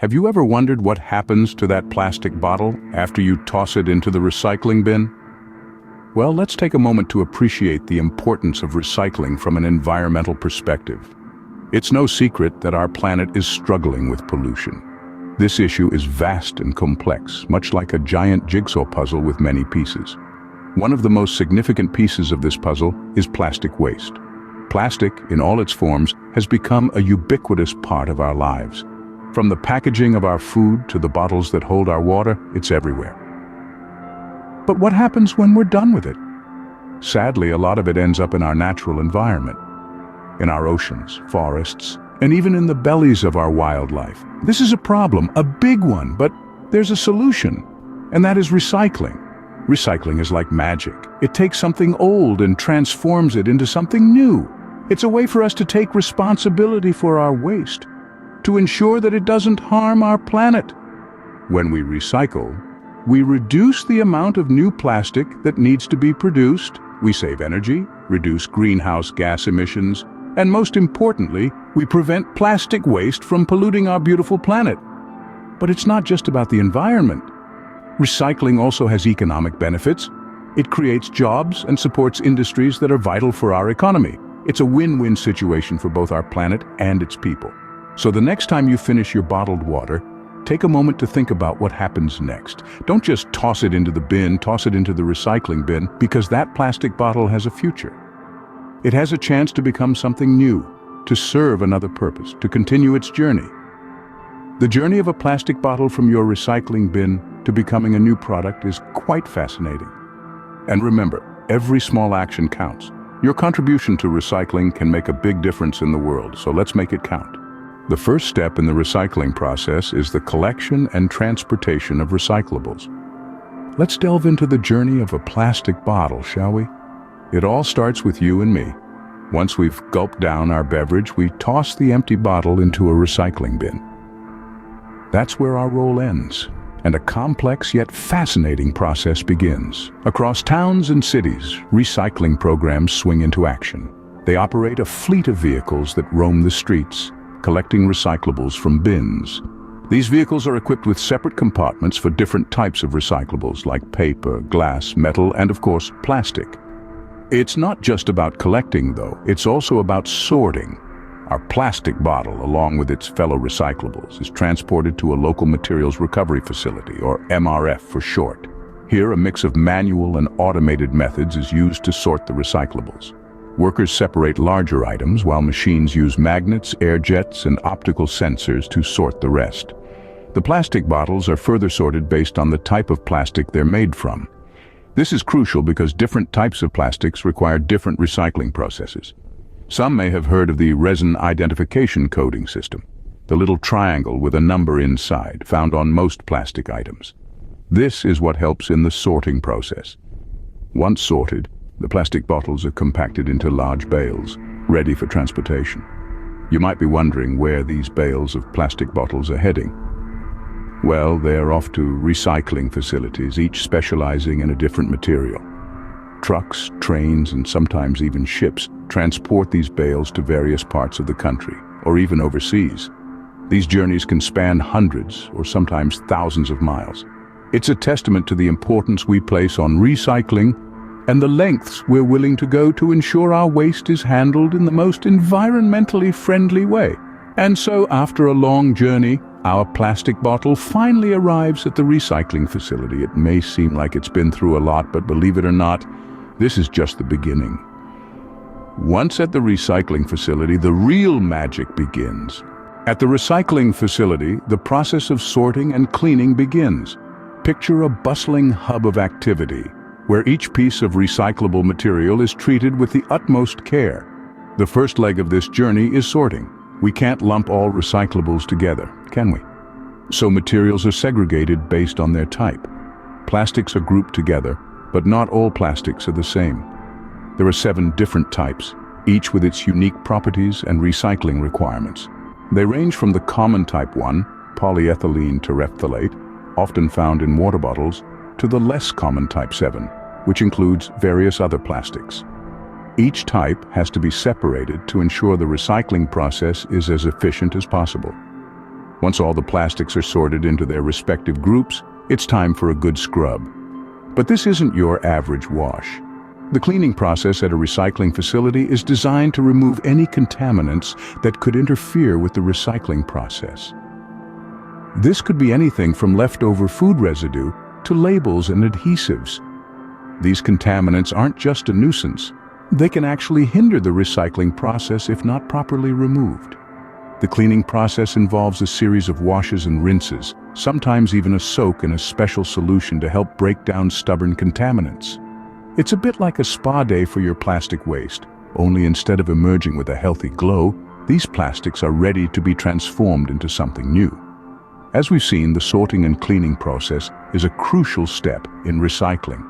Have you ever wondered what happens to that plastic bottle after you toss it into the recycling bin? Well, let's take a moment to appreciate the importance of recycling from an environmental perspective. It's no secret that our planet is struggling with pollution. This issue is vast and complex, much like a giant jigsaw puzzle with many pieces. One of the most significant pieces of this puzzle is plastic waste. Plastic, in all its forms, has become a ubiquitous part of our lives. From the packaging of our food to the bottles that hold our water, it's everywhere. But what happens when we're done with it? Sadly, a lot of it ends up in our natural environment, in our oceans, forests, and even in the bellies of our wildlife. This is a problem, a big one, but there's a solution, and that is recycling. Recycling is like magic. It takes something old and transforms it into something new. It's a way for us to take responsibility for our waste, to ensure that it doesn't harm our planet. When we recycle, we reduce the amount of new plastic that needs to be produced, we save energy, reduce greenhouse gas emissions, and most importantly, we prevent plastic waste from polluting our beautiful planet. But it's not just about the environment. Recycling also has economic benefits. It creates jobs and supports industries that are vital for our economy. It's a win-win situation for both our planet and its people. So the next time you finish your bottled water, take a moment to think about what happens next. Don't just toss it into the bin, toss it into the recycling bin, because that plastic bottle has a future. It has a chance to become something new, to serve another purpose, to continue its journey. The journey of a plastic bottle from your recycling bin to becoming a new product is quite fascinating. And remember, every small action counts. Your contribution to recycling can make a big difference in the world, so let's make it count. The first step in the recycling process is the collection and transportation of recyclables. Let's delve into the journey of a plastic bottle, shall we? It all starts with you and me. Once we've gulped down our beverage, we toss the empty bottle into a recycling bin. That's where our role ends, and a complex yet fascinating process begins. Across towns and cities, recycling programs swing into action. They operate a fleet of vehicles that roam the streets, collecting recyclables from bins. These vehicles are equipped with separate compartments for different types of recyclables like paper, glass, metal, and of course, plastic. It's not just about collecting, though. It's also about sorting. Our plastic bottle, along with its fellow recyclables, is transported to a local materials recovery facility, or MRF for short. Here, a mix of manual and automated methods is used to sort the recyclables. Workers separate larger items, while machines use magnets, air jets, and optical sensors to sort the rest. The plastic bottles are further sorted based on the type of plastic they're made from. This is crucial because different types of plastics require different recycling processes. Some may have heard of the resin identification coding system, the little triangle with a number inside, found on most plastic items. This is what helps in the sorting process. Once sorted, the plastic bottles are compacted into large bales, ready for transportation. You might be wondering where these bales of plastic bottles are heading. Well, they are off to recycling facilities, each specializing in a different material. Trucks, trains, and sometimes even ships transport these bales to various parts of the country, or even overseas. These journeys can span hundreds or sometimes thousands of miles. It's a testament to the importance we place on recycling and the lengths we're willing to go to ensure our waste is handled in the most environmentally friendly way. And so, after a long journey, our plastic bottle finally arrives at the recycling facility. It may seem like it's been through a lot, but believe it or not, this is just the beginning. Once at the recycling facility, the real magic begins. At the recycling facility, the process of sorting and cleaning begins. Picture a bustling hub of activity, where each piece of recyclable material is treated with the utmost care. The first leg of this journey is sorting. We can't lump all recyclables together, can we? So materials are segregated based on their type. Plastics are grouped together, but not all plastics are the same. There are 7 different types, each with its unique properties and recycling requirements. They range from the common type 1, polyethylene terephthalate, often found in water bottles, to the less common type 7, which includes various other plastics. Each type has to be separated to ensure the recycling process is as efficient as possible. Once all the plastics are sorted into their respective groups, it's time for a good scrub. But this isn't your average wash. The cleaning process at a recycling facility is designed to remove any contaminants that could interfere with the recycling process. This could be anything from leftover food residue to labels and adhesives. These contaminants aren't just a nuisance. They can actually hinder the recycling process if not properly removed. The cleaning process involves a series of washes and rinses, sometimes even a soak in a special solution to help break down stubborn contaminants. It's a bit like a spa day for your plastic waste, only instead of emerging with a healthy glow, these plastics are ready to be transformed into something new. As we've seen, the sorting and cleaning process is a crucial step in recycling.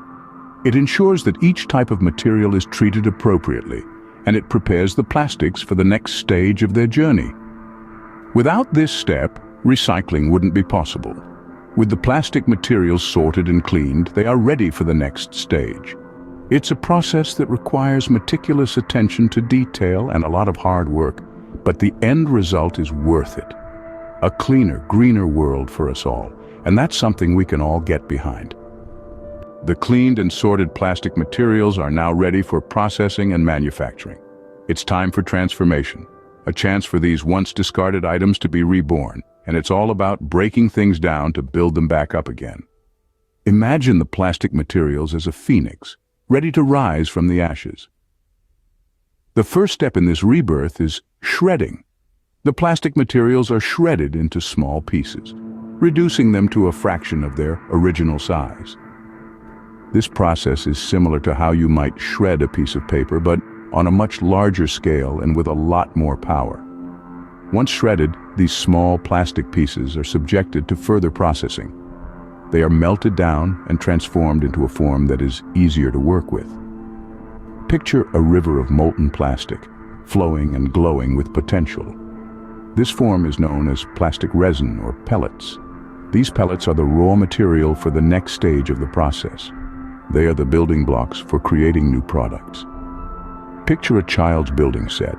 It ensures that each type of material is treated appropriately, and it prepares the plastics for the next stage of their journey. Without this step, recycling wouldn't be possible. With the plastic materials sorted and cleaned, they are ready for the next stage. It's a process that requires meticulous attention to detail and a lot of hard work, but the end result is worth it. A cleaner, greener world for us all, and that's something we can all get behind. The cleaned and sorted plastic materials are now ready for processing and manufacturing. It's time for transformation, a chance for these once discarded items to be reborn, and it's all about breaking things down to build them back up again. Imagine the plastic materials as a phoenix, ready to rise from the ashes. The first step in this rebirth is shredding. The plastic materials are shredded into small pieces, reducing them to a fraction of their original size. This process is similar to how you might shred a piece of paper, but on a much larger scale and with a lot more power. Once shredded, these small plastic pieces are subjected to further processing. They are melted down and transformed into a form that is easier to work with. Picture a river of molten plastic, flowing and glowing with potential. This form is known as plastic resin or pellets. These pellets are the raw material for the next stage of the process. They are the building blocks for creating new products. Picture a child's building set,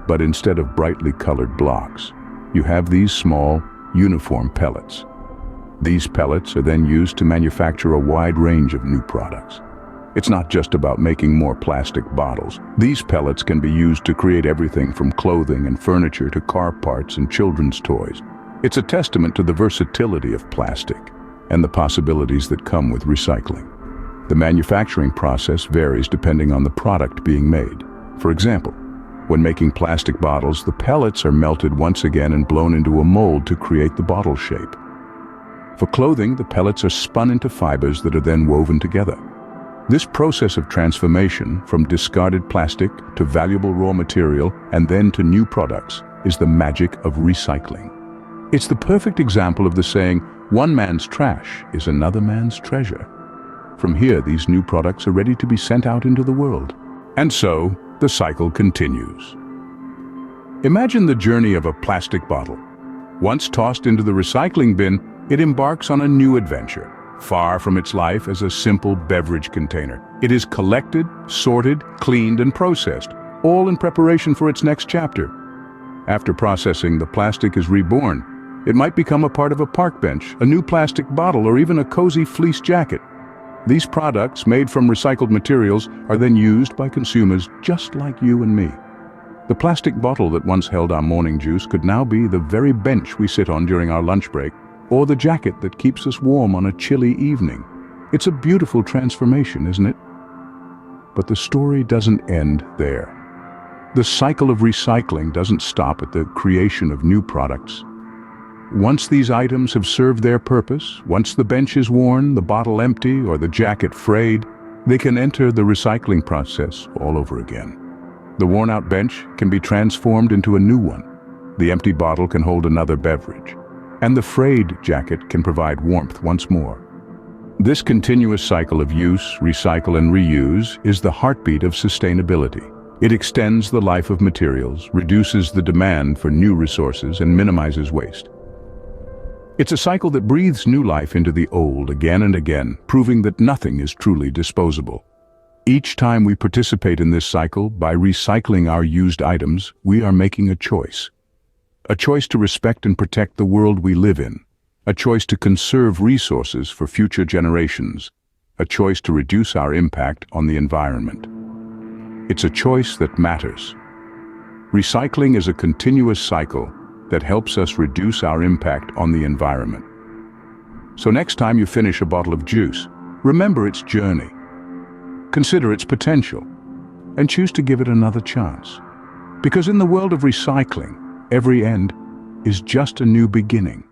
but instead of brightly colored blocks, you have these small, uniform pellets. These pellets are then used to manufacture a wide range of new products. It's not just about making more plastic bottles. These pellets can be used to create everything from clothing and furniture to car parts and children's toys. It's a testament to the versatility of plastic and the possibilities that come with recycling. The manufacturing process varies depending on the product being made. For example, when making plastic bottles, the pellets are melted once again and blown into a mold to create the bottle shape. For clothing, the pellets are spun into fibers that are then woven together. This process of transformation from discarded plastic to valuable raw material and then to new products is the magic of recycling. It's the perfect example of the saying, one man's trash is another man's treasure. From here, these new products are ready to be sent out into the world. And so, the cycle continues. Imagine the journey of a plastic bottle. Once tossed into the recycling bin, it embarks on a new adventure. Far from its life as a simple beverage container, it is collected, sorted, cleaned, and processed, all in preparation for its next chapter. After processing, the plastic is reborn. It might become a part of a park bench, a new plastic bottle, or even a cozy fleece jacket. These products, made from recycled materials, are then used by consumers just like you and me. The plastic bottle that once held our morning juice could now be the very bench we sit on during our lunch break, or the jacket that keeps us warm on a chilly evening. It's a beautiful transformation, isn't it? But the story doesn't end there. The cycle of recycling doesn't stop at the creation of new products. Once these items have served their purpose, once the bench is worn, the bottle empty, or the jacket frayed, they can enter the recycling process all over again. The worn-out bench can be transformed into a new one. The empty bottle can hold another beverage. And the frayed jacket can provide warmth once more. This continuous cycle of use, recycle, and reuse is the heartbeat of sustainability. It extends the life of materials, reduces the demand for new resources, and minimizes waste. It's a cycle that breathes new life into the old again and again, proving that nothing is truly disposable. Each time we participate in this cycle, by recycling our used items, we are making a choice. A choice to respect and protect the world we live in. A choice to conserve resources for future generations. A choice to reduce our impact on the environment. It's a choice that matters. Recycling is a continuous cycle that helps us reduce our impact on the environment. So next time you finish a bottle of juice, remember its journey. Consider its potential, and choose to give it another chance. Because in the world of recycling, every end is just a new beginning.